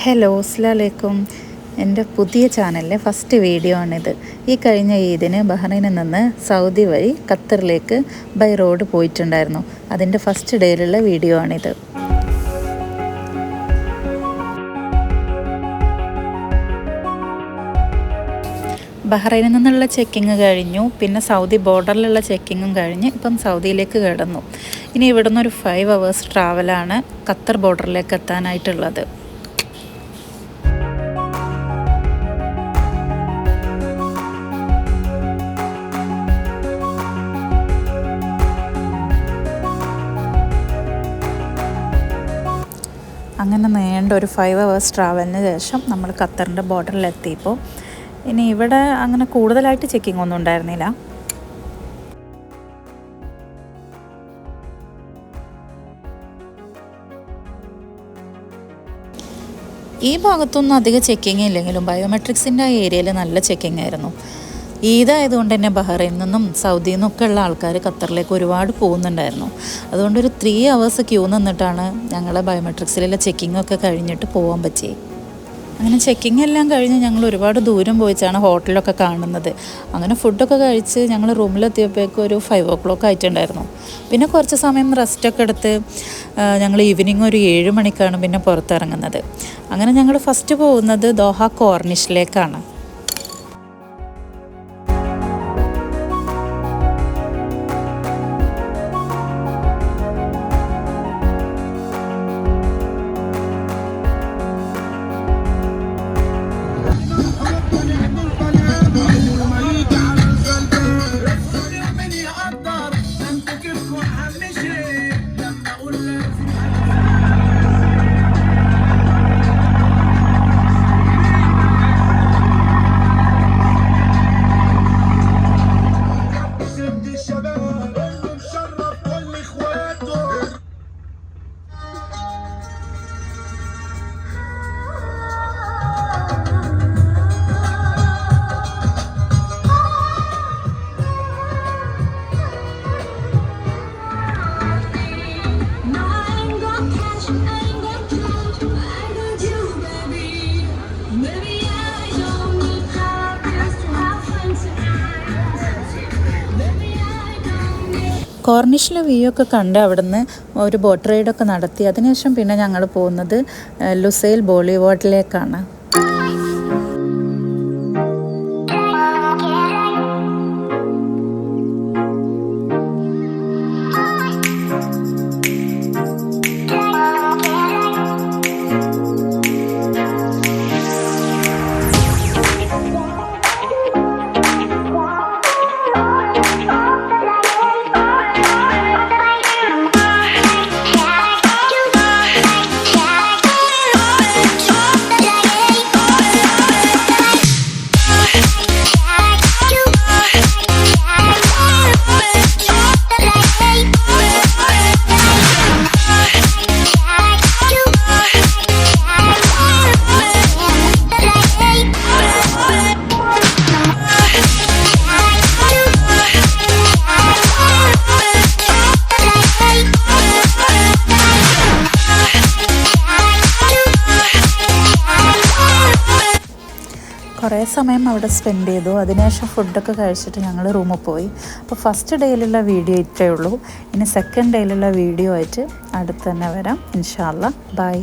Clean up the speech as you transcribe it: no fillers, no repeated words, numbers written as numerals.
Hello അസ്സലാമലൈക്കും. എൻ്റെ പുതിയ ചാനലിലെ ഫസ്റ്റ് വീഡിയോ ആണിത്. ഈ കഴിഞ്ഞ ഈദിന് ബഹ്റൈനിൽ നിന്ന് സൗദി വഴി ഖത്തറിലേക്ക് ബൈ റോഡ് പോയിട്ടുണ്ടായിരുന്നു. അതിൻ്റെ ഫസ്റ്റ് ഡേയിലുള്ള വീഡിയോ ആണിത്. ബഹ്റൈനിൽ നിന്നുള്ള ചെക്കിങ് കഴിഞ്ഞു. പിന്നെ സൗദി ബോർഡറിലുള്ള ചെക്കിങ്ങും കഴിഞ്ഞ് ഇപ്പം സൗദിയിലേക്ക് കിടന്നു. ഇനി ഇവിടുന്ന് ഒരു 5 hours ട്രാവലാണ് ഖത്തർ ബോർഡറിലേക്ക് എത്താനായിട്ടുള്ളത്. അങ്ങനെ നീണ്ട ഒരു 5 hours ട്രാവലിന് ശേഷം നമ്മൾ ഖത്തറിൻ്റെ ബോർഡറിലെത്തിയപ്പോൾ ഇനി ഇവിടെ അങ്ങനെ കൂടുതലായിട്ട് ചെക്കിംഗ് ഒന്നും ഉണ്ടായിരുന്നില്ല. ഈ ഭാഗത്തൊന്നും അധികം ചെക്കിങ് ഇല്ലെങ്കിലും ബയോമെട്രിക്സിൻ്റെ ആ ഏരിയയിൽ നല്ല ചെക്കിംഗ് ആയിരുന്നു. ഈദായതുകൊണ്ട് തന്നെ ബഹ്റൈനിൽ നിന്നും സൗദിയിൽ നിന്നൊക്കെ ഉള്ള ആൾക്കാർ ഖത്തറിലേക്ക് ഒരുപാട് പോകുന്നുണ്ടായിരുന്നു. അതുകൊണ്ടൊരു 3 hours ക്യൂ നിന്നിട്ടാണ് ഞങ്ങളെ ബയോമെട്രിക്സിലുള്ള ചെക്കിങ്ങൊക്കെ കഴിഞ്ഞിട്ട് പോകാൻ പറ്റിയത്. അങ്ങനെ ചെക്കിങ് എല്ലാം കഴിഞ്ഞ് ഞങ്ങൾ ഒരുപാട് ദൂരം പോയിച്ചാണ് ഹോട്ടലൊക്കെ കാണുന്നത്. അങ്ങനെ ഫുഡൊക്കെ കഴിച്ച് ഞങ്ങൾ റൂമിലെത്തിയപ്പോഴേക്കും ഒരു 5 o'clock ആയിട്ടുണ്ടായിരുന്നു. പിന്നെ കുറച്ച് സമയം റെസ്റ്റൊക്കെ എടുത്ത് ഞങ്ങൾ ഈവനിങ് ഒരു 7 മണിക്കാണ് പിന്നെ പുറത്തിറങ്ങുന്നത്. അങ്ങനെ ഞങ്ങൾ ഫസ്റ്റ് പോകുന്നത് ദോഹ കോർണിഷിലേക്കാണ്. കോർണിഷിലെ വ്യൂ ഒക്കെ കണ്ട് അവിടുന്ന് ഒരു ബോട്ട് റൈഡൊക്കെ നടത്തി. അതിനുശേഷം പിന്നെ ഞങ്ങൾ പോകുന്നത് ലുസൈൽ ബോളിവുഡിലേക്കാണ്. കുറേ സമയം അവിടെ സ്പെൻഡ് ചെയ്തു. അതിനുശേഷം ഫുഡൊക്കെ കഴിച്ചിട്ട് ഞങ്ങൾ റൂമിൽ പോയി. അപ്പോൾ ഫസ്റ്റ് ഡേയിലുള്ള വീഡിയോ ഇത്രയേ ഉള്ളൂ. ഇനി സെക്കൻഡ് ഡേയിലുള്ള വീഡിയോ ആയിട്ട് അടുത്ത് തന്നെ വരാം. ഇൻഷാ അല്ലാ. ബൈ.